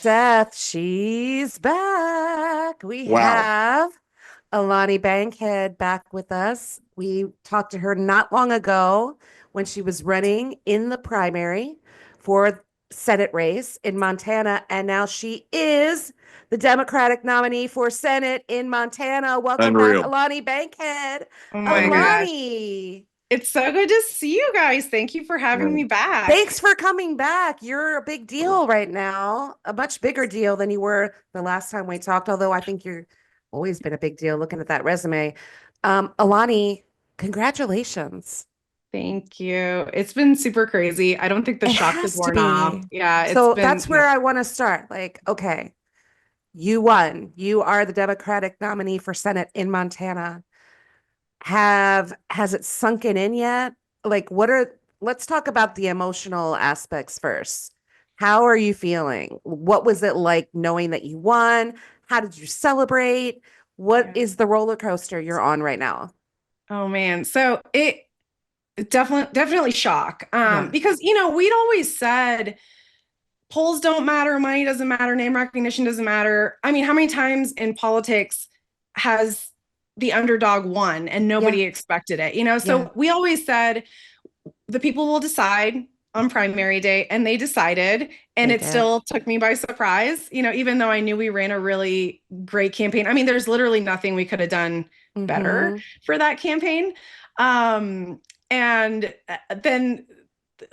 Seth, she's back. We Wow. have Alani Bankhead back with us. We talked to her not long ago when she was running in the primary for Senate race in Montana, and now she is the Democratic nominee for Senate in Montana. Welcome back, Unreal. Alani Bankhead. Oh my Unreal. gosh. Alani, It's so good to see you guys. Thank you for having Yeah. me back. thanks for coming back. You're a big deal right now, a much bigger deal than you were the last time we talked, although I think you're always been a big deal looking at that resume. Alani, congratulations. Thank you. It's been super crazy. I don't think the It shock has has to worn off. be. Yeah, it's So been that's where nuts. I want to start. Like, okay, you won. You are the Democratic nominee for Senate in Montana. Has it sunken in yet? Like, let's talk about the emotional aspects first. How are you feeling? What was it like knowing that you won? How did you celebrate? What Yeah. is the roller coaster you're on right now? Oh man. So it definitely shock. Yeah. Because we'd always said polls don't matter, money doesn't matter, name recognition doesn't matter. I mean, how many times in politics has the underdog won and Yeah. nobody expected it? Yeah. So we always said the people will decide on primary day, and they decided, and They it did. still took me by surprise, even though I knew we ran a really great campaign. I mean, there's literally nothing we could have done better Mm-hmm. for that campaign. And then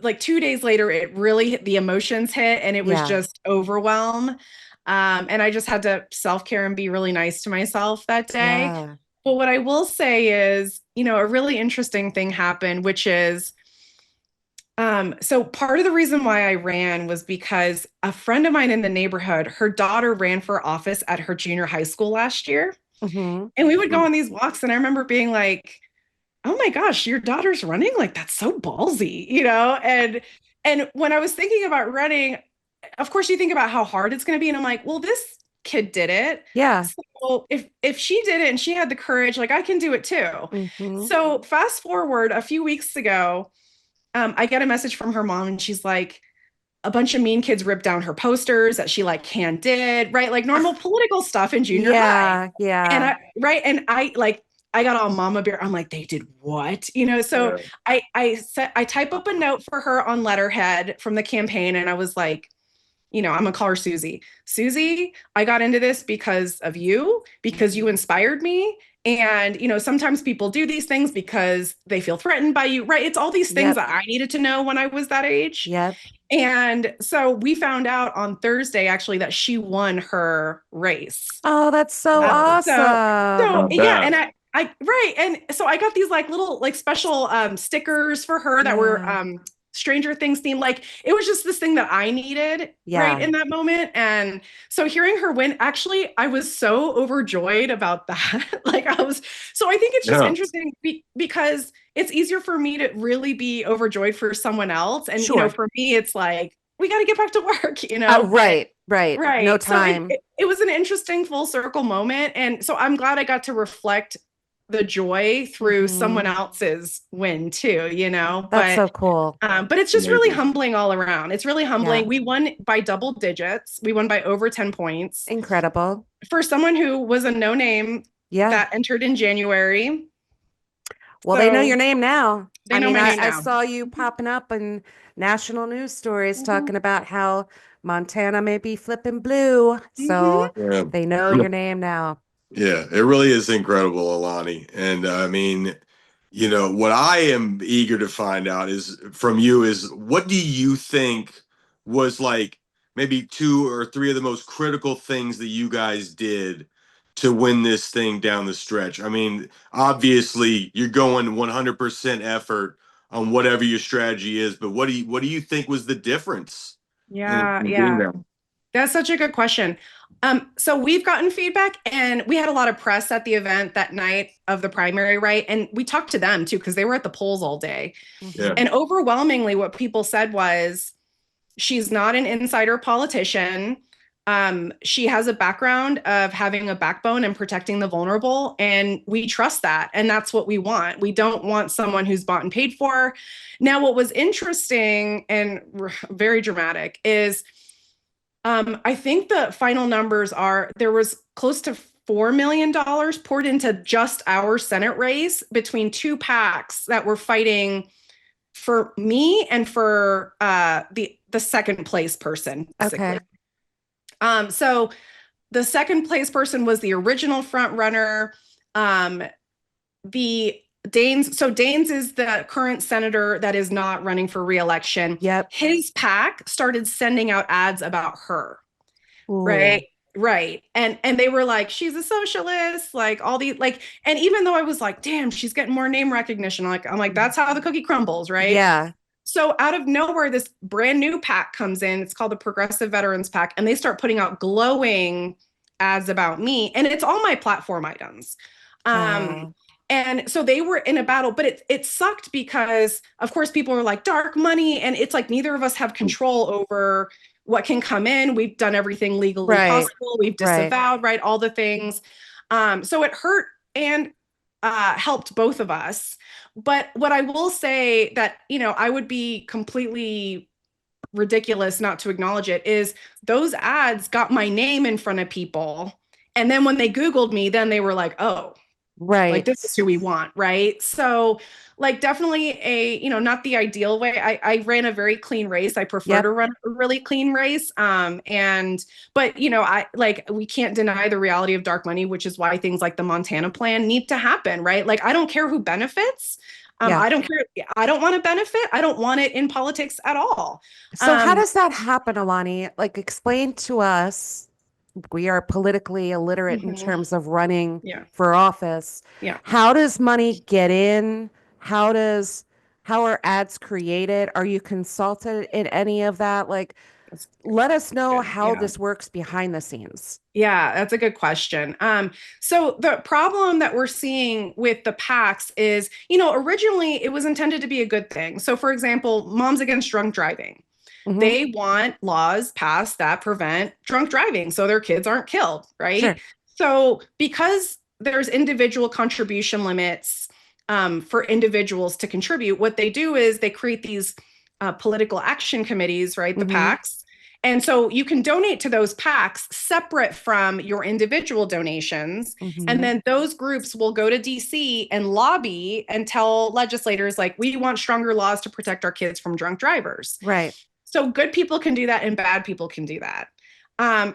like 2 days later, it really hit, the emotions hit, and it was Yeah. just overwhelm. And I just had to self-care and be really nice to myself that day. Yeah. But what I will say is, a really interesting thing happened, which is, so part of the reason why I ran was because a friend of mine in the neighborhood, her daughter ran for office at her junior high school last year. Mm-hmm. And we would go on these walks, and I remember being like, oh my gosh, your daughter's running? Like that's so ballsy, And when I was thinking about running, of course you think about how hard it's going to be, and I'm like, well, this kid did it. Yeah. So if she did it and she had the courage, like I can do it too. Mm-hmm. So fast forward a few weeks ago, I get a message from her mom, and she's like, a bunch of mean kids ripped down her posters that she like hand did, right? Like normal political stuff in junior high. Yeah. And Yeah. I got all mama bear. I'm like, they did what? So Yeah. I type up a note for her on letterhead from the campaign, and I was like, I'm gonna call her Susie. Susie, I got into this because of you, because you inspired me. And, sometimes people do these things because they feel threatened by you, right? It's all these things Yep. that I needed to know when I was that age. Yep. And so we found out on Thursday actually that she won her race. Oh, that's so Wow. So Not awesome. yeah, bad. and I right, and so I got these like little like special stickers for her that were Yeah. Stranger Things themed. Like it was just this thing that I needed right Yeah. in that moment. And so hearing her win, actually, I was so overjoyed about that. So I think it's just Yeah. interesting because it's easier for me to really be overjoyed for someone else, and Sure. for me, it's like we got to get back to work. But Right, right. No right. So it, time. it it was an interesting full circle moment. And so I'm glad I got to reflect the joy through Hmm. someone else's win too. That's so cool. But it's just really Amazing. humbling all around. It's really Yeah. humbling. We won by double digits. We won by over 10 points. Incredible. For someone who was a no name Yeah. that entered in January. Well, they know So your name now. they I know mean, my I, name I now. saw you popping up in national news stories Mhm. talking about how Montana may be flipping blue. Mhm. So Yeah. they know Yeah. your name now. Yeah. It really is incredible, Alani. And I mean, what I am eager to find out is from you is what do you think was like maybe two or three of the most critical things that you guys did to win this thing down the stretch? I mean, obviously you're going 100% effort on whatever your strategy is, but what do you think was the difference Yeah, in being yeah. there? That's such a good question. So we've gotten feedback, and we had a lot of press at the event that night of the primary, right? And we talked to them too, because they were at the polls all day. Yeah. Hmm. And overwhelmingly, what people said was she's not an insider politician. She has a background of having a backbone and protecting the vulnerable, and we trust that. And that's what we want. We don't want someone who's bought and paid for. Now, what was interesting and very dramatic is I think the final numbers are there was close to $4 million poured into just our Senate race between two PACs that were fighting for me and for the second place person, basically. Okay. So the second place person was the original front runner. The Daines is the current senator that is not running for reelection. Yep. His PAC started sending out ads about her. Ooh. Right. And they were like, she's a socialist, like all these like, and even though I was like, damn, she's getting more name recognition, I'm like, that's how the cookie crumbles, right? Yeah. So out of nowhere, this brand new PAC comes in. It's called the Progressive Veterans PAC, and they start putting out glowing ads about me, and it's all my platform items. Wow. And so they were in a battle, but it sucked because, of course, people were like dark money, and it's like neither of us have control over what can come in. We've done everything legally Right. possible. We've Right. disavowed, right, all the things. So it hurt and helped both of us. But what I will say that, I would be completely ridiculous not to acknowledge it is those ads got my name in front of people. And then when they Googled me, then they were like, oh, Right. like this is who we want, right? So like definitely not the ideal way. I ran a very clean race. I prefer Yep. to run a really clean race. But I like we can't deny the reality of dark money, which is why things like the Montana plan need to happen, right? Like I don't care who benefits. Yeah. I don't care. I don't want to benefit. I don't want it in politics at all. So how does that happen, Alani? Like explain to us. We are politically illiterate in Mhm. terms of running Yeah. for office. Yeah. How does money get in? How are ads created? Are you consulted in any of that? Like, let us know good. how Yeah. this works behind the scenes. Yeah, that's a good question. So the problem that we're seeing with the PACs is, originally it was intended to be a good thing. So for example, Moms Against Drunk Driving. Mhm. They want laws passed that prevent drunk driving so their kids aren't killed, right? Sure. So because there's individual contribution limits for individuals to contribute, what they do is they create these political action committees, right? The Mhm. PACs. And so you can donate to those PACs separate from your individual donations. Mhm. And then those groups will go to DC and lobby and tell legislators, like, we want stronger laws to protect our kids from drunk drivers. Right. So good people can do that and bad people can do that.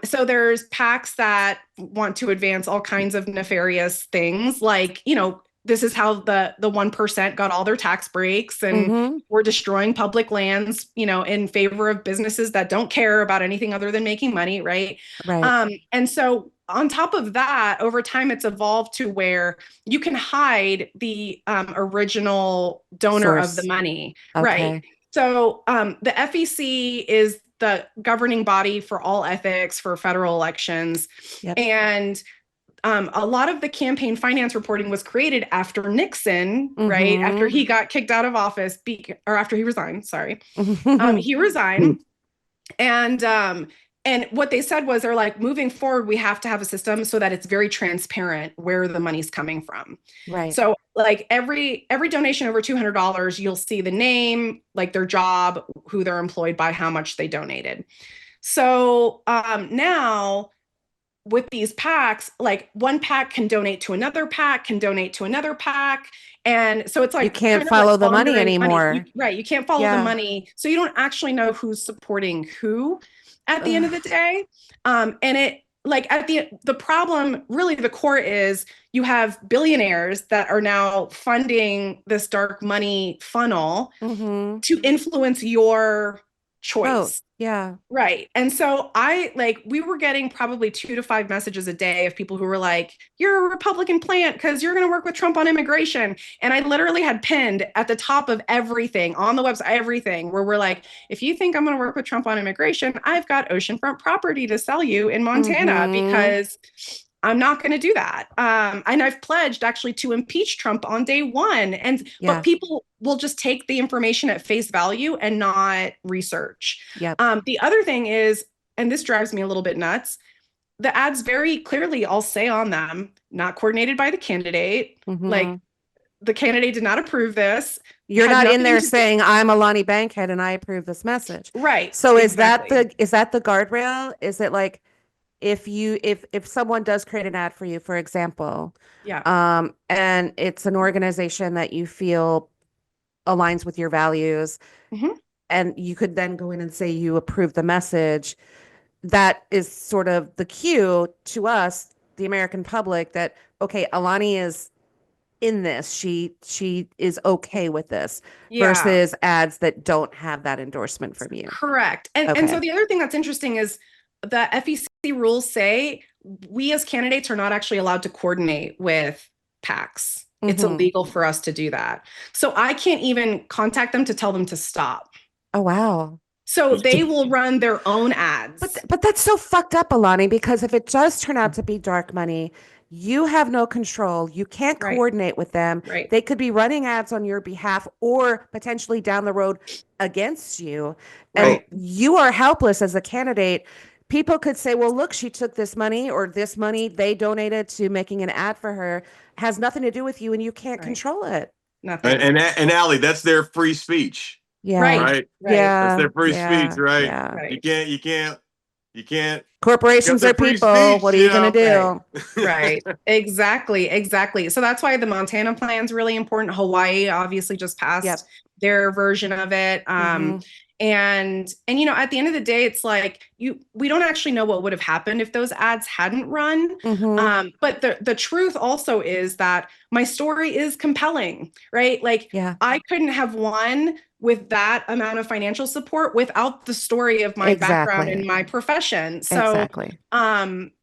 So there's PACs that want to advance all kinds of nefarious things, like, this is how the 1% got all their tax breaks, and Mhm. we're destroying public lands, in favor of businesses that don't care about anything other than making money, right? Right. And so on top of that, over time, it's evolved to where you can hide the original donor of the Source. money, Okay. right? So the FEC is the governing body for all ethics for federal elections. Yep. And a lot of the campaign finance reporting was created after Nixon, right? After he got kicked out of office, or after he resigned, sorry. He resigned. And what they said was they're like, moving forward, we have to have a system so that it's very transparent where the money's coming from. Right. So like every donation over $200, you'll see the name, like their job, who they're employed by, how much they donated. So now with these PACs, like one PAC can donate to another PAC, can donate to another PAC. And so it's like you can't kind of follow like the money laundering anymore. Right. You can't follow Yeah. the money. So you don't actually know who's supporting who at the end of the day. And it like at the problem, really the core is you have billionaires that are now funding this dark money funnel Mhm. to influence your choice. Oh, yeah. Right. And so we were getting probably 2 to 5 messages a day of people who were like, you're a Republican plant because you're going to work with Trump on immigration. And I literally had pinned at the top of everything on the website, everything where we're like, if you think I'm going to work with Trump on immigration, I've got oceanfront property to sell you in Montana because I'm not going to do that. And I've pledged actually to impeach Trump on day one. But people will just take the information at face value and not research. Yep. The other thing is, and this drives me a little bit nuts, the ads very clearly all say on them, not coordinated by the candidate. Like the candidate did not approve this. You're Had not in nothing there to do- saying I'm Alani Bankhead and I approve this message. Right. So Exactly. is that the guardrail? Is it like if someone does create an ad for you, for example, Yeah. and it's an organization that you feel aligns with your values, Mhm. and you could then go in and say you approve the message, that is sort of the cue to us, the American public, that okay, Alani is in this. She is okay with this Yeah. versus ads that don't have that endorsement from you. Correct. And so Okay. the other thing that's interesting is the FEC rules say we as candidates are not actually allowed to coordinate with PACs. It's Mhm. illegal for us to do that. So I can't even contact them to tell them to stop. Oh, wow. So they will run their own ads. But that's so fucked up, Alani, because if it does turn out to be dark money, you have no control. You can't Right. coordinate with them. Right. They could be running ads on your behalf or potentially down the road against you. And Right. you are helpless as a candidate. People could say, well, look, she took this money or this money they donated to making an ad for her, has nothing to do with you, and you can't Right. control it. Nothing. And Allie, that's their free speech, Yeah. Right. right? Right. That's Yeah. their free speech, right? Yeah. Right. You can't Corporations get are the free people. speech, What are you going to Right. do? Right. Exactly. Exactly. So that's why the Montana plan is really important. Hawaii obviously just passed Yep. their version of it. Mhm. And you know, at the end of the day, it's like we don't actually know what would have happened if those ads hadn't run. Mhm. But the truth also is that my story is compelling, right? Like Yeah. I couldn't have won with that amount of financial support without the story of my background Exactly. and my profession. So Exactly.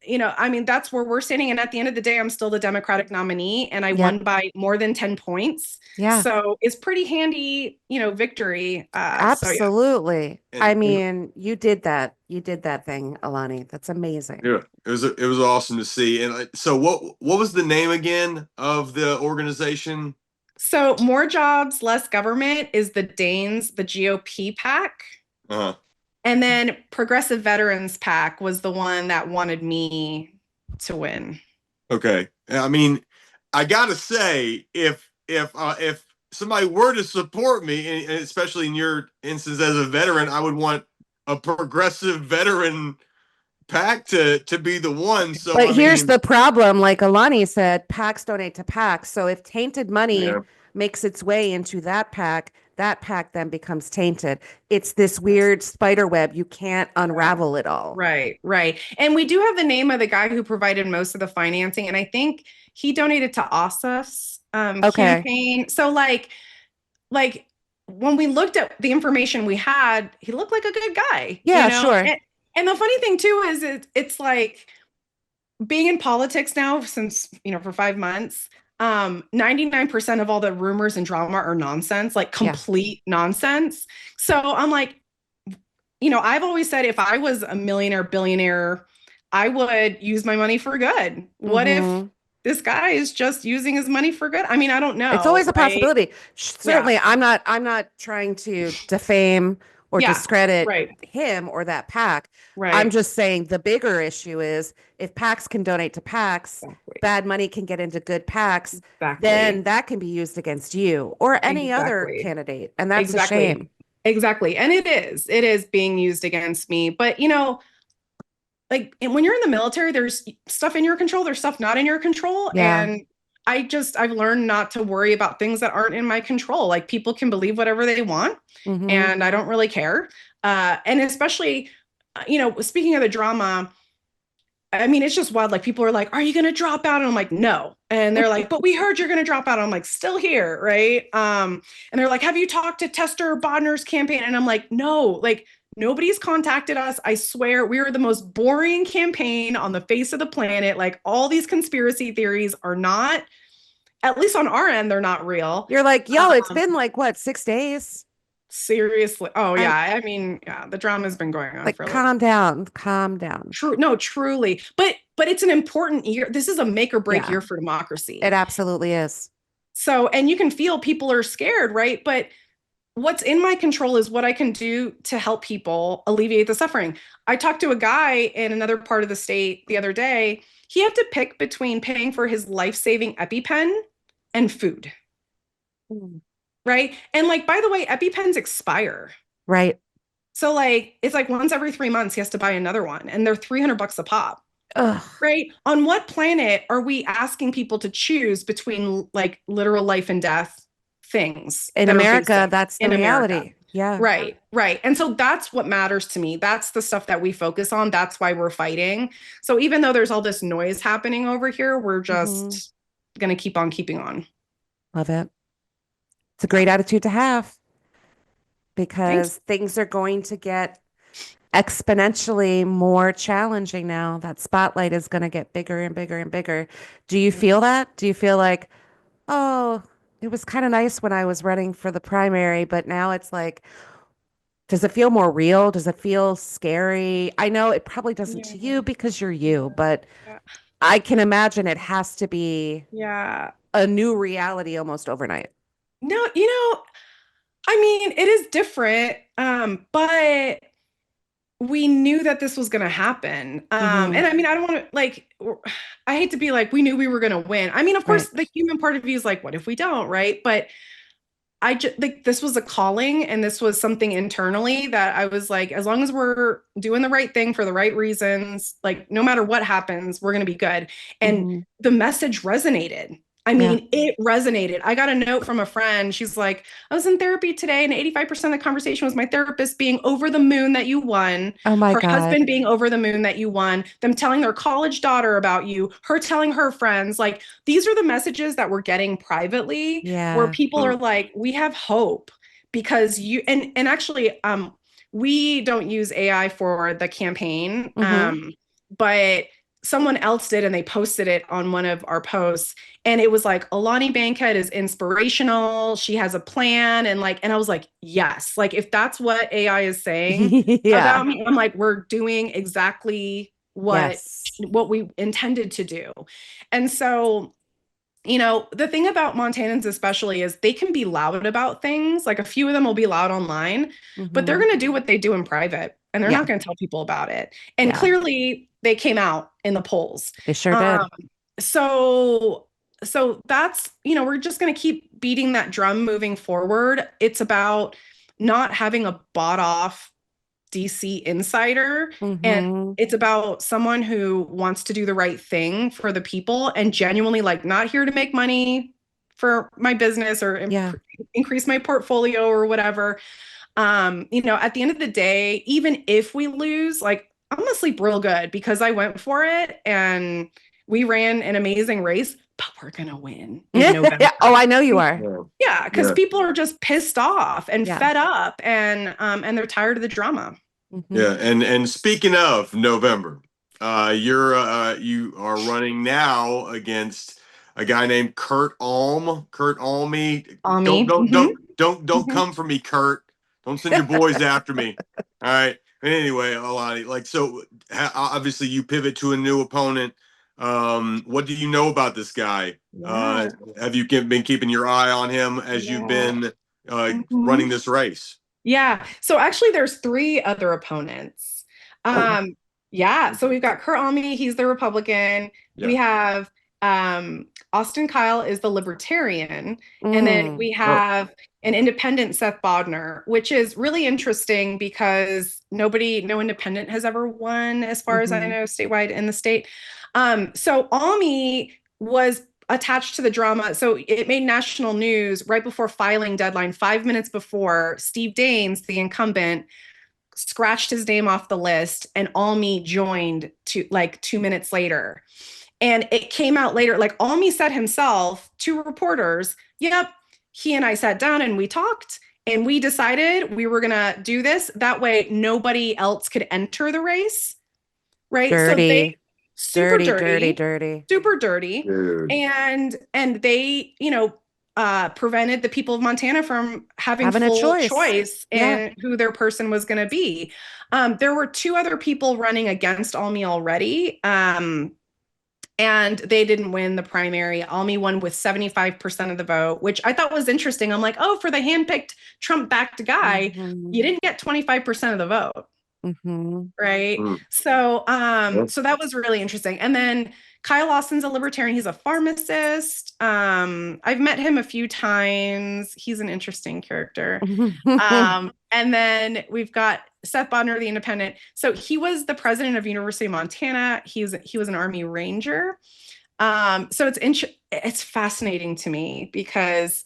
you know, I mean, that's where we're standing. And at the end of the day, I'm still the Democratic nominee and I Yep. won by more than 10 points. Yeah. So it's pretty handy, you know, victory. So yeah. Absolutely. And- I mean, you did that. You did that thing, Alani. That's amazing. Yeah, it was awesome to see. And so what was the name again of the organization? So more jobs, less government is the Danes, the GOP PAC. Uh-huh. And then Progressive Veterans PAC was the one that wanted me to win. Okay. I mean, I gotta say, if somebody were to support me, and especially in your instance as a veteran, I would want a progressive veteran pack to be the one. So But I here's mean, the problem. Like Alani said, PACs donate to PACs. So if tainted money yeah. makes its way into that PAC then becomes tainted. It's this weird spider web. You can't unravel it all. Right, right. And we do have the name of the guy who provided most of the financing. And I think he donated to ASAF's Okay. campaign. So like when we looked at the information we had, he looked like a good guy. Yeah, you know? sure. And the funny thing too is it's like being in politics now since, you know, for 5 months, 99% of all the rumors and drama are nonsense, like Yeah. complete nonsense. So I'm like, you know, I've always said if I was a millionaire, billionaire, I would use my money for good. What if Mhm. this guy is just using his money for good? I mean, I don't know. It's always a right? possibility. Certainly, I'm not trying to defame or Yeah, discredit right. him or that PAC. Right. I'm just saying the bigger issue is if PACs can donate to PACs, Exactly. bad money can get into good PACs, Exactly. then that can be used against you or any other Exactly. candidate. And that's Exactly. a shame. Exactly. And it is being used against me. But, you know, like when you're in the military, there's stuff in your control, there's stuff not in your control. Yeah. And I've learned not to worry about things that aren't in my control. Like people can believe whatever they want, Mhm. and I don't really care. And especially, you know, speaking of the drama, I mean, it's just wild. Like people are like, "Are you going to drop out?" And I'm like, "No." And they're like, "But we heard you're going to drop out." I'm like, "Still here, right?" And they're like, "Have you talked to Tester Bodner's campaign?" And I'm like, "No." Like nobody's contacted us. I swear, we are the most boring campaign on the face of the planet. Like all these conspiracy theories are not, at least on our end, they're not real. You're like, yo, it's been like what, 6 days? Seriously. Oh yeah. I mean, yeah, the drama's been going on Like, for a calm down, calm down. True. No, truly. But it's an important year. This is a make or break Yeah. year for democracy. It absolutely is. So, and you can feel people are scared, right? But what's in my control is what I can do to help people alleviate the suffering. I talked to a guy in another part of the state the other day. He had to pick between paying for his life-saving EpiPen and food. Mm. right? And like, by the way, EpiPens expire. Right. So like, it's like once every 3 months, he has to buy another one, and they're $300 a pop. Ugh. Right? On what planet are we asking people to choose between like literal life and death things In that are America, basic that's the in America? reality. Yeah. Right, right. And so that's what matters to me. That's the stuff that we focus on. That's why we're fighting. So even though there's all this noise happening over here, we're Mm-hmm. just going to keep on keeping on. Love it. It's a great attitude to have Thanks. because things are going to get exponentially more challenging now. That spotlight is going to get bigger and bigger and bigger. Do you feel that? Do you feel like, oh, it was kind of nice when I was running for the primary, but now it's like, does it feel more real? Does it feel scary? I know it probably doesn't to you Yeah. because you're you, but Yeah. I can imagine it has to be Yeah. a new reality almost overnight. No, I mean, it is different, but we knew that this was going to happen. Hmm. And I mean, I don't want to like, I hate to be like, we knew we were going to win. I mean, of course, Right. the human part of you is like, what if we don't? Right. But I just like this was a calling, and this was something internally that I was like, as long as we're doing the right thing for the right reasons, like no matter what happens, we're going to be good. And Hmm. the message resonated. I Yeah. mean, it resonated. I got a note from a friend. She's like, I was in therapy today, and 85% of the conversation was my therapist being over the moon that you won, Oh my her God. husband being over the moon that you won, them telling their college daughter about you, her telling her friends. Like, these are the messages that we're getting privately where Yeah. people are like, we have hope because you and actually we don't use AI for the campaign. Hmm. But someone else did, and they posted it on one of our posts, and it was like, Alani Bankhead is inspirational, she has a plan, and like, and I was like, yes, like if that's what AI is saying Yeah. about me, I'm like, we're doing exactly Yes. what we intended to do. And so, the thing about Montanans especially is they can be loud about things. Like a few of them will be loud online, but they're Hmm. going to do what they do in private, and they're Yeah. not going to tell people about it. And Yeah. clearly they came out in the polls. They sure Um, did. so that's, we're just going to keep beating that drum moving forward. It's about not having a bought off DC insider. And Hmm. it's about someone who wants to do the right thing for the people and genuinely like not here to make money for my business or Yeah. increase my portfolio or whatever. At the end of the day, even if we lose, like I'm gonna sleep real good because I went for it and we ran an amazing race, but we're gonna win in November. Oh, I know you are. Yeah. Yeah, because Yeah. people are just pissed off and Yeah. fed up, and they're tired of the drama. Hmm. Yeah, and speaking of November, you are running now against a guy named Kurt Alm. Kurt Almy. Don't Ami. don't Mhm. don't Mhm. come for me, Kurt. Don't send your boys after me. All right. Anyway, Alani, like so, obviously you pivot to a new opponent. What do you know about this guy? Yeah. Have you been keeping your eye on him as you've Yeah. been running Mhm. this race? Yeah. So actually there's three other opponents. Oh, Yeah, so we've got Kurt Almy, he's the Republican. We yeah. have Austin Kyle is the Libertarian, and then Mm. we Oh, have an independent, Seth Bodnar, which is really interesting because no independent has ever won, as far as I Hmm. know, statewide in the state. So Almy was attached to the drama. So it made national news right before filing deadline, 5 minutes before. Steve Daines, the incumbent, scratched his name off the list, and Almy joined like 2 minutes later. And it came out later, like Almy said himself to reporters, yep, he and I sat down and we talked and we decided we were going to do this. That way, nobody else could enter the race. Right. So they Dirty, super dirty, dirty, dirty, dirty. super dirty. dude. And they, prevented the people of Montana from having Having a full choice. choice Yeah. in who their person was going to be. There were two other people running against Almy already. And they didn't win the primary. Almy won with 75% of the vote, which I thought was interesting. I'm like, oh, for the handpicked Trump-backed guy, Hmm. you didn't get 25% of the vote. Hmm. Right. Mm. So Yeah. so that was really interesting. And then Kyle Lawson's a libertarian. He's a pharmacist. I've met him a few times. He's an interesting character. And then we've got Seth Bodner, the independent. So he was the president of University of Montana. He was an Army Ranger. So it's fascinating to me because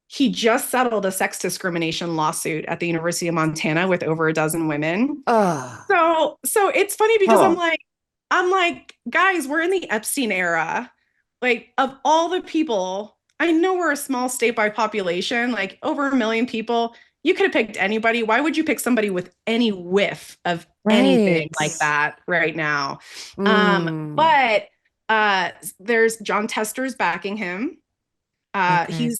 he just settled a sex discrimination lawsuit at the University of Montana with over a dozen women. So it's funny because I'm like, guys, we're in the Epstein era. Like, of all the people, I know we're a small state by population, like over 1 million people. You could have picked anybody. Why would you pick somebody with any whiff of anything like that right now? But there's John Tester's backing him. There's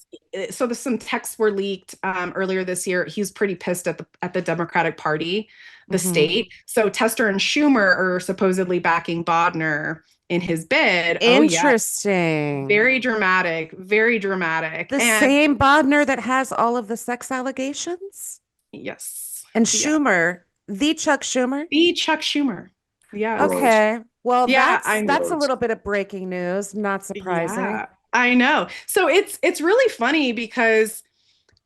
some texts were leaked earlier this year. He's pretty pissed at the Democratic Party, the state. So Tester and Schumer are supposedly backing Bodner in his bid. Interesting. Oh, yeah. Very dramatic, very dramatic. The same Bodner that has all of the sex allegations? Yes. And Schumer, the Chuck Schumer? The Chuck Schumer. Yeah. Okay. Well, yeah, that's a little bit of breaking news. Not surprising. Yeah, I know. So it's really funny because,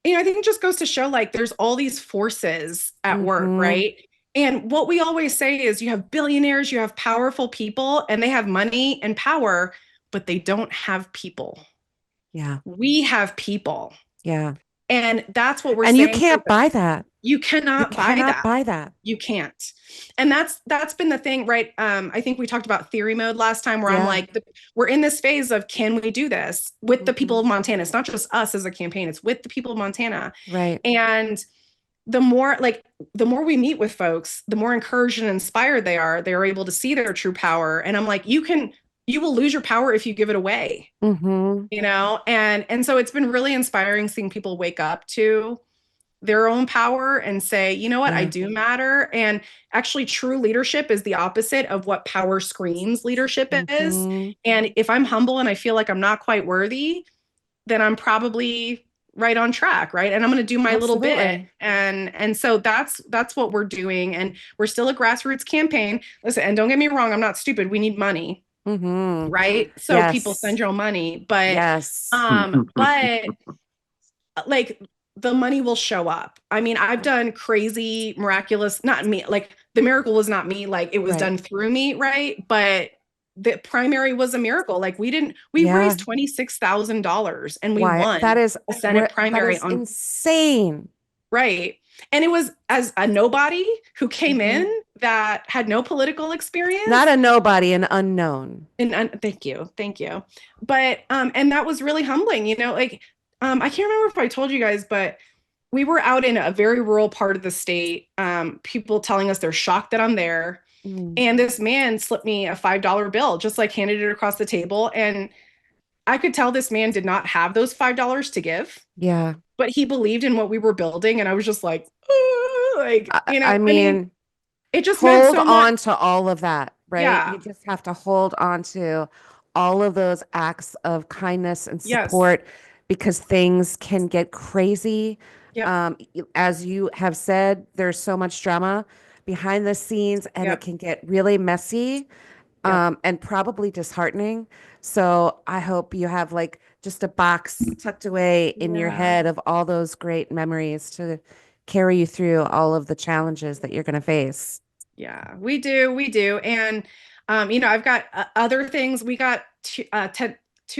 I think it just goes to show like there's all these forces at work, right? And what we always say is you have billionaires, you have powerful people, and they have money and power, but they don't have people. Yeah. We have people. Yeah. And that's what we're saying. And you can't buy that. You cannot buy that. You can't. And that's been the thing, right? I think we talked about theory mode last time where I'm like, we're in this phase of, can we do this with the people of Montana? It's not just us as a campaign, it's with the people of Montana. Right. And the more we meet with folks, the more encouraged and inspired they're able to see their true power. And I'm like, you will lose your power if you give it away, and so it's been really inspiring seeing people wake up to their own power and say, you know what, I do matter. And actually true leadership is the opposite of what power screams leadership is. And if I'm humble and I feel like I'm not quite worthy, then I'm probably right on track, right? And I'm going to do my little bit. And so that's what we're doing. And we're still a grassroots campaign. Listen, and don't get me wrong, I'm not stupid. We need money. Right? So people send your money, but but like the money will show up. I mean, I've done crazy, miraculous, not me, like the miracle was not me, like it was done through me, right? But the primary was a miracle. Like we raised $26,000 and we won. That is a Senate primary. That is insane. Right. And it was as a nobody who came in that had no political experience. Not a nobody, an unknown. Thank you. But, and that was really humbling, I can't remember if I told you guys, but we were out in a very rural part of the state. People telling us they're shocked that I'm there. And this man slipped me a $5 bill, just like handed it across the table. And I could tell this man did not have those $5 to give. Yeah. But he believed in what we were building. And I was just like, I mean, it just hold on to all of that, right? Yeah. You just have to hold on to all of those acts of kindness and support because things can get crazy. As you have said, there's so much drama behind the scenes and it can get really messy and probably disheartening. So I hope you have like just a box tucked away in your head of all those great memories to carry you through all of the challenges that you're going to face. Yeah, we do. And, I've got other things. We got two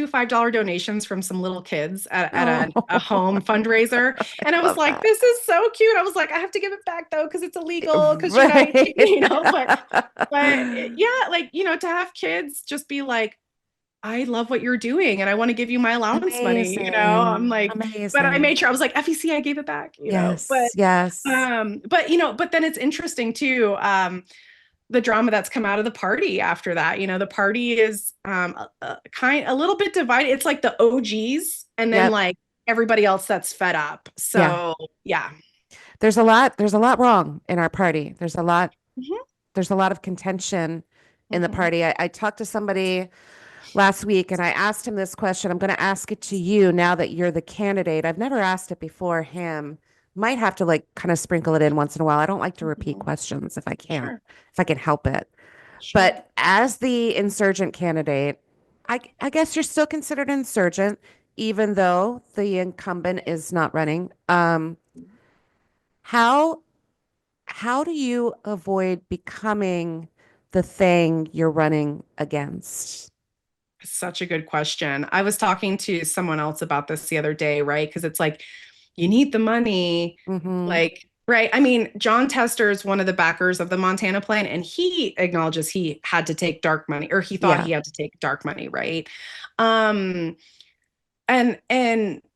$5 donations from some little kids at a home fundraiser. And I was like, this is so cute. I was like, I have to give it back though, because it's illegal. Because, but yeah, to have kids just be like, I love what you're doing and I want to give you my allowance money, I'm like, but I made sure I was like, FEC, I gave it back, yes. But then it's interesting too, the drama that's come out of the party after that. The party is a little bit divided. It's like the OGs and then like everybody else that's fed up. So yeah. There's a lot wrong in our party. There's a lot of contention in the party. I talked to somebody last week and I asked him this question. I'm going to ask it to you now that you're the candidate. I've never asked it before him. Might have to like kind of sprinkle it in once in a while. I don't like to repeat questions if I can, if I can help it. Sure. But as the insurgent candidate, I guess you're still considered insurgent, even though the incumbent is not running. How how do you avoid becoming the thing you're running against? Such a good question. I was talking to someone else about this the other day, right? Because it's like, you need the money. Mm-hmm. Like, right. I mean, John Tester is one of the backers of the Montana plan, and he acknowledges he had to take dark money, or he thought Yeah. he had to take dark money, right? Um, and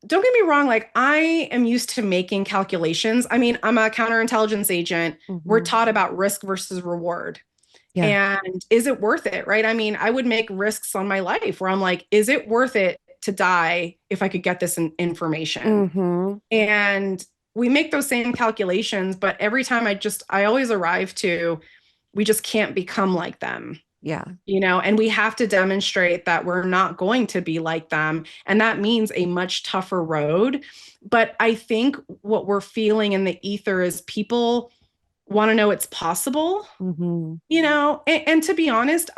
don't get me wrong, like I am used to making calculations. I mean, I'm a counterintelligence agent. We're Mm-hmm. taught about risk versus reward. Yeah. And is it worth it? Right. I mean, I would make risks on my life where I'm like, is it worth it to die if I could get this information? Mm-hmm. And we make those same calculations, but every time I always arrive to, we just can't become like them, Yeah. and we have to demonstrate that we're not going to be like them. And that means a much tougher road. But I think what we're feeling in the ether is people want to know it's possible, Mm-hmm. and to be honest,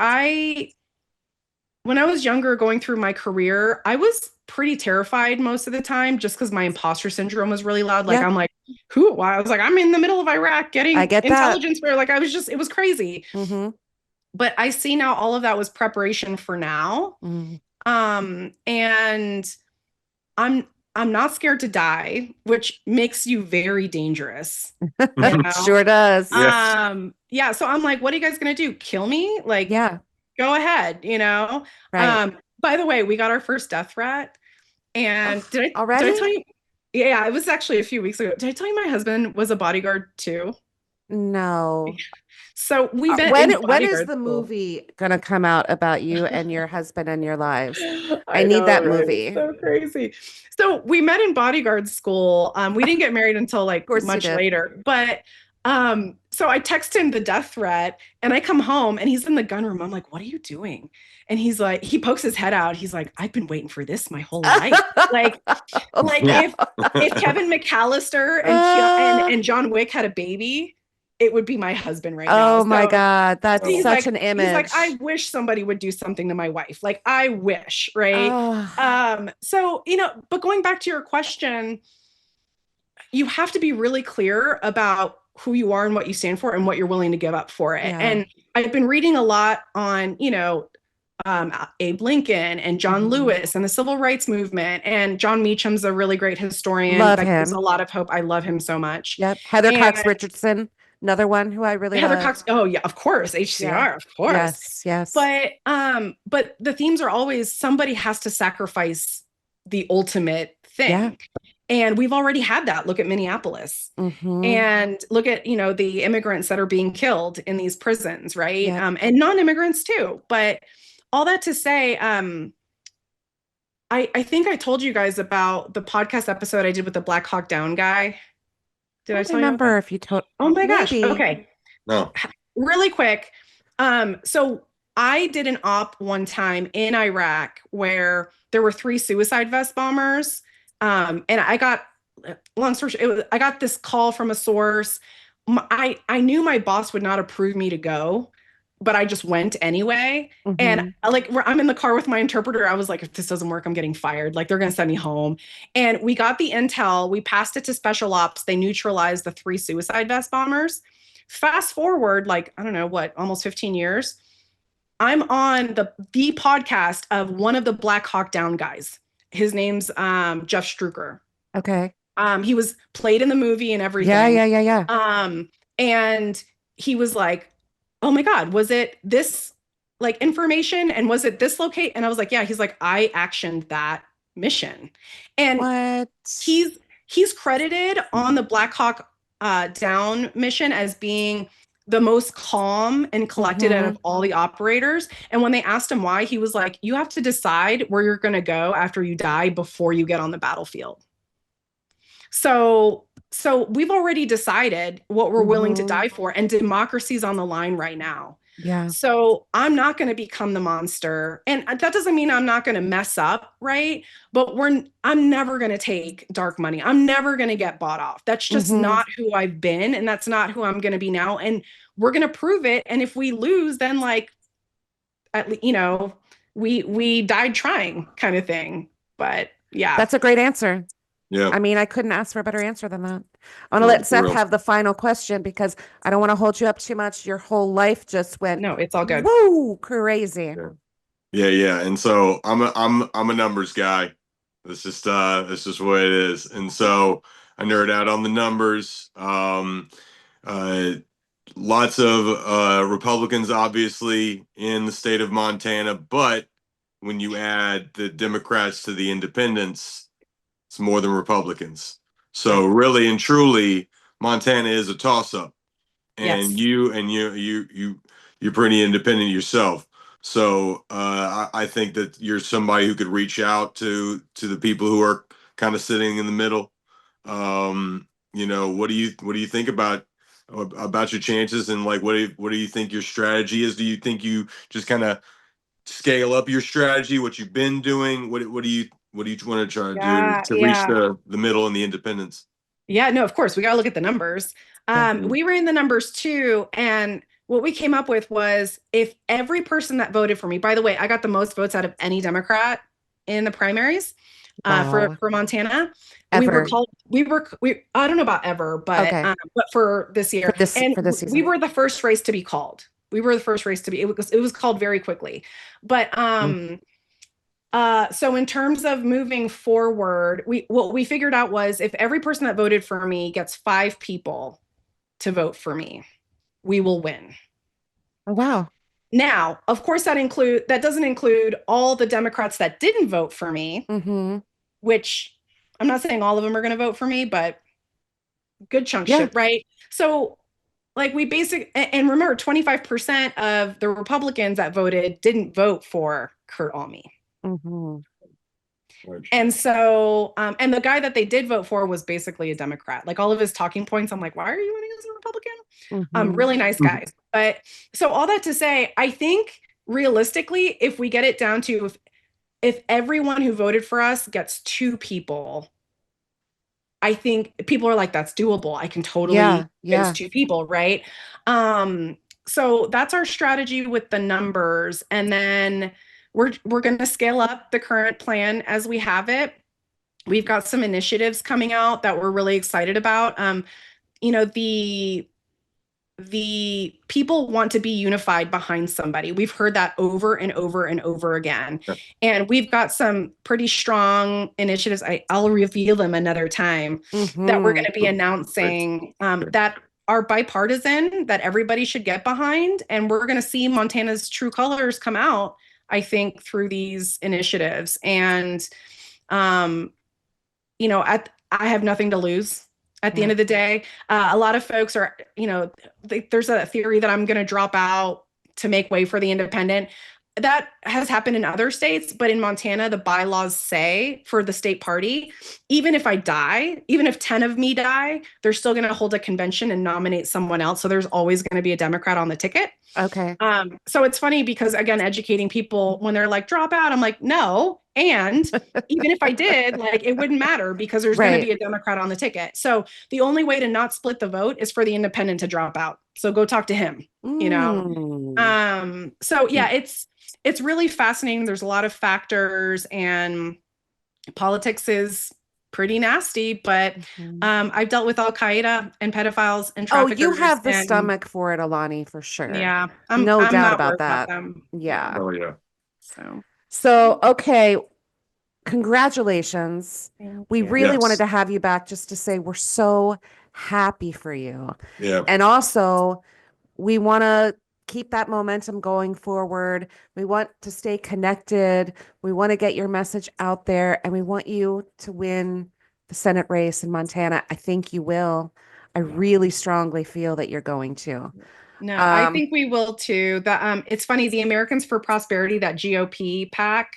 when I was younger going through my career, I was pretty terrified most of the time just because my imposter syndrome was really loud. Like, Yeah. I'm like, who? I was like, I'm in the middle of Iraq I getting get that. intelligence where like it was crazy. Mm-hmm. But I see now all of that was preparation for now. Mm. And I'm not scared to die, which makes you very dangerous. You know? Sure does. Yes. Yeah. So I'm like, what are you guys gonna do? Kill me? Like, Yeah. go ahead. Right. By the way, we got our first death threat. And Oh, did I already? tell you? Yeah, it was actually a few weeks ago. Did I tell you my husband was a bodyguard too? No. So we met When in when is bodyguard the school. movie gonna come out about you and your husband and your lives? I I need know, that right? It's movie. Of so crazy. So we met in bodyguard school. We didn't get married until like course you much did. later. But so I text him the death threat and I come home and he's in the gun room. I'm like, what are you doing? And he's like, he pokes his head out. He's like, I've been waiting for this my whole life. Like, like Yeah. if Kevin McAllister Uh, and John Wick had a baby, it would be my husband right now. oh my So God, that's Oh. such an he's like, I image. wish somebody would do something to my wife. Like, I wish, right? Oh, So, but going back to your question, you have to be really clear about who you are and what you stand for and what you're willing to give up for it. yeah. And I've been reading a lot on, Abe Lincoln and John Mhm. Lewis and the civil rights movement. And John Meacham's a really great historian Love that gives a him. lot of hope. I love him so much. Yep. Heather And Cox Richardson, another one who I really Heather love. Cox, oh yeah, of course, Yeah. HCR, of course. Yes. Yes. But the themes are always somebody has to sacrifice the ultimate Yeah. thing. And we've already had that. Look at Minneapolis. Mm-hmm. And look at, the immigrants that are being killed in these prisons, right? Yep. And non-immigrants too. But all that to say, I think I told you guys about the podcast episode I did with the Black Hawk Down guy. Did I I don't tell you about that? remember if you told. Oh my gosh. Maybe. Okay. No. Really quick. So I did an op one time in Iraq where there were 3 suicide vest bombers. And I got, long story short, I got this call from a source. I knew my boss would not approve me to go, but I just went anyway. And Mm-hmm. like, I'm in the car with my interpreter. I was like, if this doesn't work, I'm getting fired. Like, they're going to send me home. And we got the intel. We passed it to special ops. They neutralized the 3 suicide vest bombers. Fast forward, like, I don't know what, almost 15 years. I'm on the podcast of one of the Black Hawk Down guys. His name's Jeff Struker. Okay. He was played in the movie and Yeah. everything. Yeah. Yeah. Yeah. And he was like, oh my God, was it this like information? And was it this locate? And I was like, yeah. He's like, I actioned that mission. And What? he's credited on the Black Hawk Down mission as being the most calm and collected out of all the operators. And when they asked him why, he was like, you have to decide where you're going to go after you die before you get on the battlefield. So we've already decided what we're willing to die for, and democracy's on the line right now. Yeah. So I'm not going to become the monster. And that doesn't mean I'm not going to mess up, right? But I'm never going to take dark money. I'm never going to get bought off. That's just Mhm. not who I've been, and that's not who I'm going to be now. And we're going to prove it. And if we lose, then like at least, we died trying kind of thing. But yeah. That's a great answer. Yeah. I mean, I couldn't ask for a better answer than that. I want to No, let for Seth real. have the final question because I don't want to hold you up too much. Your whole life just went No, it's all good. woo crazy. Yeah. Yeah. And so I'm a numbers guy. That's just what it is. And so I nerd out on the numbers. Uh, Lots of Republicans, obviously, in the state of Montana, but when you add the Democrats to the independents, it's more than Republicans. So really and truly, Montana is a toss-up, Yes. and you're pretty independent yourself. So I think that you're somebody who could reach out to the people who are kind of sitting in the middle. What do you think about your chances, and like what do you think your strategy is? Do you think you just kind of scale up your strategy, what you've been doing? What do you want to try to do Yeah, to reach yeah. the middle and the independents? Yeah, no, of course, we got to look at the numbers. Yeah. We ran the numbers too, and what we came up with was if every person that voted for me, by the way, I got the most votes out of any Democrat in the primaries Wow. for Montana. Ever. I don't know about ever, Okay. but for this For year, this and for this we season. were the first race to be called. We were the first race to be. It was called very quickly, but so in terms of moving forward, what we figured out was if every person that voted for me gets 5 people to vote for me, we will win. Oh, wow. Now, of course, that doesn't include all the Democrats that didn't vote for me, Mm-hmm. which I'm not saying all of them are going to vote for me, but good chunk Yeah. should, right? So like and remember 25% of the Republicans that voted didn't vote for Kurt Alme. Mm-hmm. And so, and the guy that they did vote for was basically a Democrat. Like all of his talking points, I'm like, why are you running as a Republican? Mm-hmm. Really nice guy. But so all that to say, I think realistically, if we get it down to if everyone who voted for us gets 2 people, I think people are like, that's doable. I can totally Yeah. convince Yeah. 2 people, right? So that's our strategy with the numbers. And then we're going to scale up the current plan as we have it. We've got some initiatives coming out that we're really excited about. You know, the people want to be unified behind somebody. We've heard that over and over and over again. And we've got some pretty strong initiatives. I'll reveal them another time that we're going Mm-hmm. to be announcing that are bipartisan, that everybody should get behind. And we're going to see Montana's true colors come out, I think, through these initiatives. And, I have nothing to lose at the end of the day. A lot of folks are, there's a theory that I'm going to drop out to make way for the independent. That has happened in other states, but in Montana, the bylaws say for the state party, even if I die, even if 10 of me die, they're still going to hold a convention and nominate someone else. So there's always going to be a Democrat on the ticket. Okay. So it's funny because, again, educating people when they're like, drop out, I'm like, no. And even if I did, like, it wouldn't matter because there's going to be Right. a Democrat on the ticket. So the only way to not split the vote is for the independent to drop out. So go talk to him, So yeah, it's really fascinating. There's a lot of factors, and politics is pretty nasty, but I've dealt with Al Qaeda and pedophiles and Oh, traffickers. you have the and stomach for it, Alani, for sure. yeah, No I'm doubt not about worried about that. them. Yeah. Oh yeah. So, okay. Congratulations. Thank We you. really wanted Yes. to have you back just to say we're so happy for you. Yeah. And also, we want to keep that momentum going forward. We want to stay connected. We want to get your message out there, and we want you to win the Senate race in Montana. I think you will. I really strongly feel that you're going to. No, I think we will too. It's funny, the Americans for Prosperity, that GOP PAC,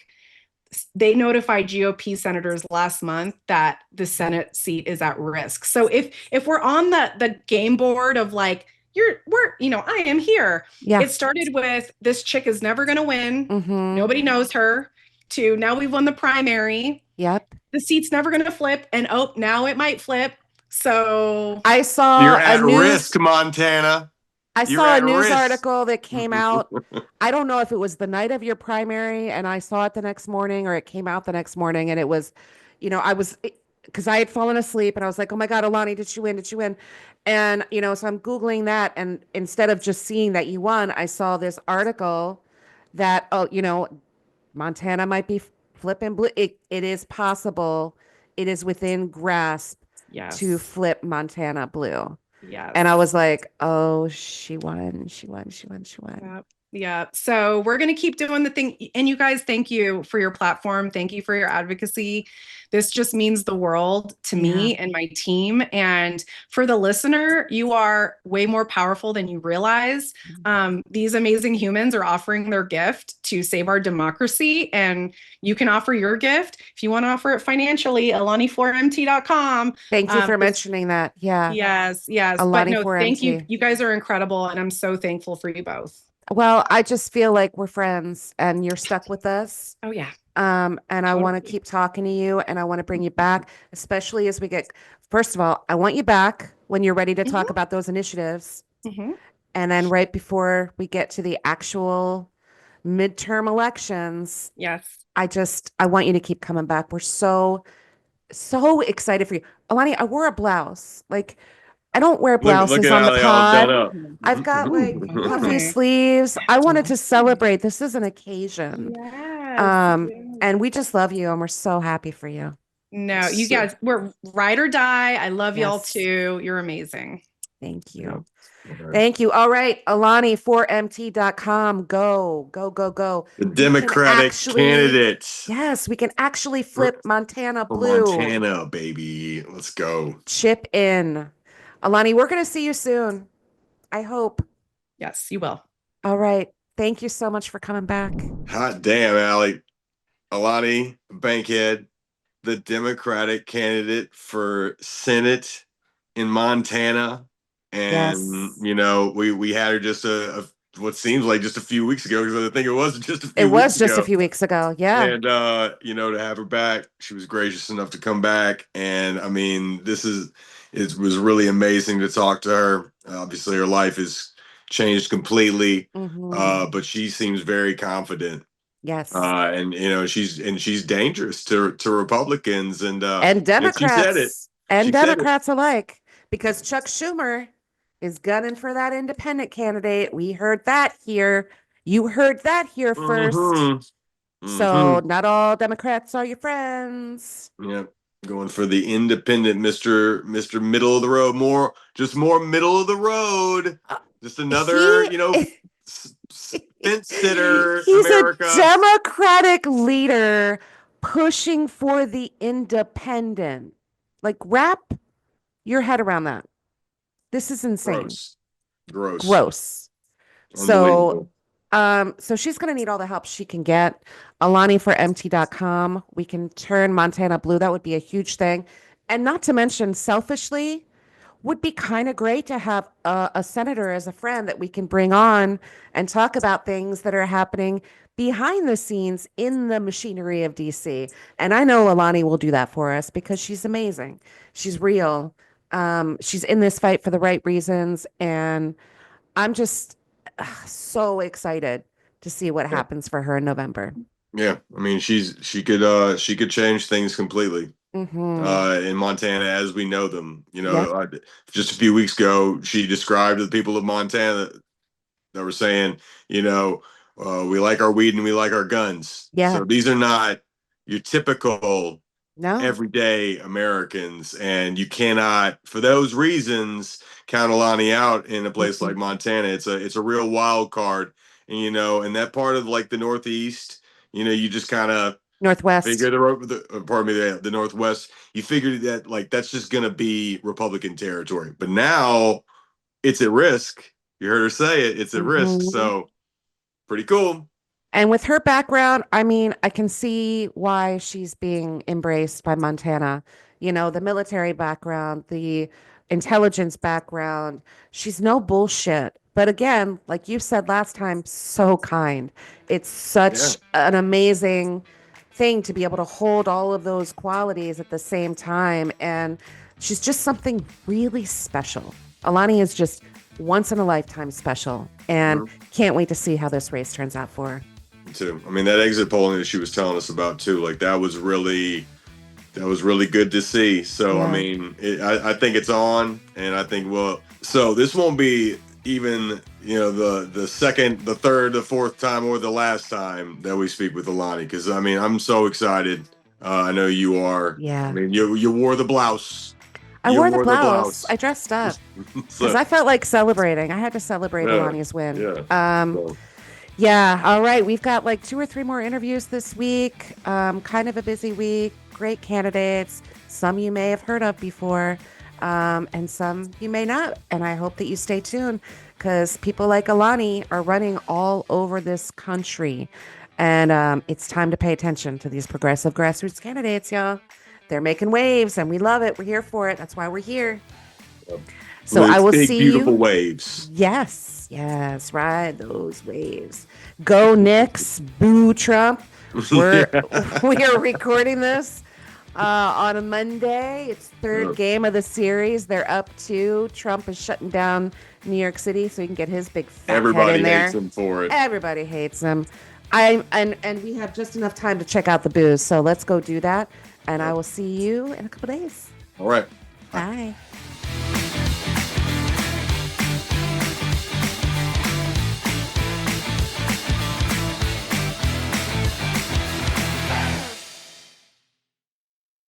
they notified GOP senators last month that the Senate seat is at risk. So if we're on the game board of like, I am here. Yeah. It started with this chick is never going to win. Mm-hmm. Nobody knows her, to now we've won the primary. Yep. The seat's never going to flip. And oh, now it might flip. So, I You're saw a at news risk, Montana. I You're saw a at news risk. article that came out. I don't know if it was the night of your primary and I saw it the next morning or it came out the next morning and it was, I was because I had fallen asleep and I was like, oh my God, Alani, did she win? Did she win? And, so I'm Googling that. And instead of just seeing that you won, I saw this article that, oh, Montana might be flipping blue. It is possible. It is within grasp yes. to flip Montana blue. Yes. And I was like, oh, she won. She won. She won. She won. Yep. Yeah. So we're going to keep doing the thing. And you guys, thank you for your platform. Thank you for your advocacy. This just means the world to me and my team. And for the listener, you are way more powerful than you realize. These amazing humans are offering their gift to save our democracy. And you can offer your gift. If you want to offer it financially, alani4mt.com. Thank you for mentioning that. Yeah. Yes. But Alani no, for thank you. MT. You guys are incredible. And I'm so thankful for you both. Well, I just feel like we're friends and you're stuck with us. Oh, yeah. And I want to keep talking to you and I want to bring you back, especially as we get, first of all, I want you back when you're ready to talk about those initiatives. And then right before we get to the actual midterm elections. Yes. I want you to keep coming back. We're so excited for you. Alani, I wore a blouse. Like, I don't wear blouses at on how the they all done pod. up. I've got like puffy Okay. sleeves. I wanted to celebrate. This is an occasion. Yes. And we just love you and we're so happy for you. No, you guys, we're ride or die. I love y'all Yes. too. You're amazing. Thank you. Okay. Thank you. All right. Alani4mt.com. Go, go, go, go. The Democratic candidate Yes, we can actually flip Montana for blue. Montana, baby. Let's go. Chip in. Alani, we're going to see you soon. I hope. Yes, you will. All right. Thank you so much for coming back. Hot damn, Allie. Alani Bankhead, the Democratic candidate for Senate in Montana. And, Yes. we had her just what seems like just a few weeks ago, because I think it was just a few It weeks was just ago. a few weeks ago. Yeah. And to have her back, she was gracious enough to come back. And I mean, it was really amazing to talk to her. Obviously, her life has changed completely, but she seems very confident. Yes. And she's dangerous to Republicans and Democrats. she said it. And She said it. Democrats alike, because Chuck Schumer is gunning for that independent candidate. We heard that here. You heard that here first. So not all Democrats are your friends. Yep. Going for the independent Mr. Middle of the Road, more middle of the road. Just another, fence sitter. He's America. a Democratic leader pushing for the independent. Like, wrap your head around that. This is insane. Gross. So she's going to need all the help she can get. Alani4mt.com. We can turn Montana blue. That would be a huge thing. And not to mention, selfishly, would be kind of great to have a senator as a friend that we can bring on and talk about things that are happening behind the scenes in the machinery of DC. And I know Alani will do that for us because she's amazing. She's real. She's in this fight for the right reasons. And I'm just so excited to see what happens for her in November. Yeah, I mean, she could change things completely in Montana as we know them. Just a few weeks ago, she described the people of Montana that were saying, we like our weed and we like our guns. Yeah. So these are not your typical No. everyday Americans, and you cannot, for those reasons, count Alani out in a place like Montana. It's a real wild card, and in that part of like the Northeast. You just kind of Northwest. figure the Northwest. You figured that like that's just gonna be Republican territory, but now it's at risk. You heard her say it. It's at risk. So pretty cool. And with her background, I mean, I can see why she's being embraced by Montana. The military background, the intelligence background. She's no bullshit. But again, like you said last time, so kind. It's such an amazing thing to be able to hold all of those qualities at the same time. And she's just something really special. Alani is just once in a lifetime special. And can't wait to see how this race turns out for her. Too. I mean, that exit polling that she was telling us about too, like that was really good to see. So Yeah. I mean, I think it's on, and I think so this won't be even the second, the third, the fourth time, or the last time that we speak with Alani, because I mean I'm so excited. I know you are. Yeah. I mean, you wore the blouse. I You wore the blouse. I dressed up because So, I felt like celebrating. I had to celebrate Yeah. Alani's win. yeah. So, Yeah. All right. We've got like 2 or 3 more interviews this week. Kind of a busy week. Great candidates. Some you may have heard of before, and some you may not. And I hope that you stay tuned because people like Alani are running all over this country. And it's time to pay attention to these progressive grassroots candidates, y'all. They're making waves and we love it. We're here for it. That's why we're here. So I will big, see beautiful you. waves. Yes, ride those waves. Go Knicks, boo Trump. We are recording this on a Monday. It's third game of the series. They're up 2. Trump is shutting down New York City so he can get his big fat head Everybody in there. hates him for it. Everybody hates him. And we have just enough time to check out the booze, so let's go do that. And I will see you in a couple days. All right. Bye.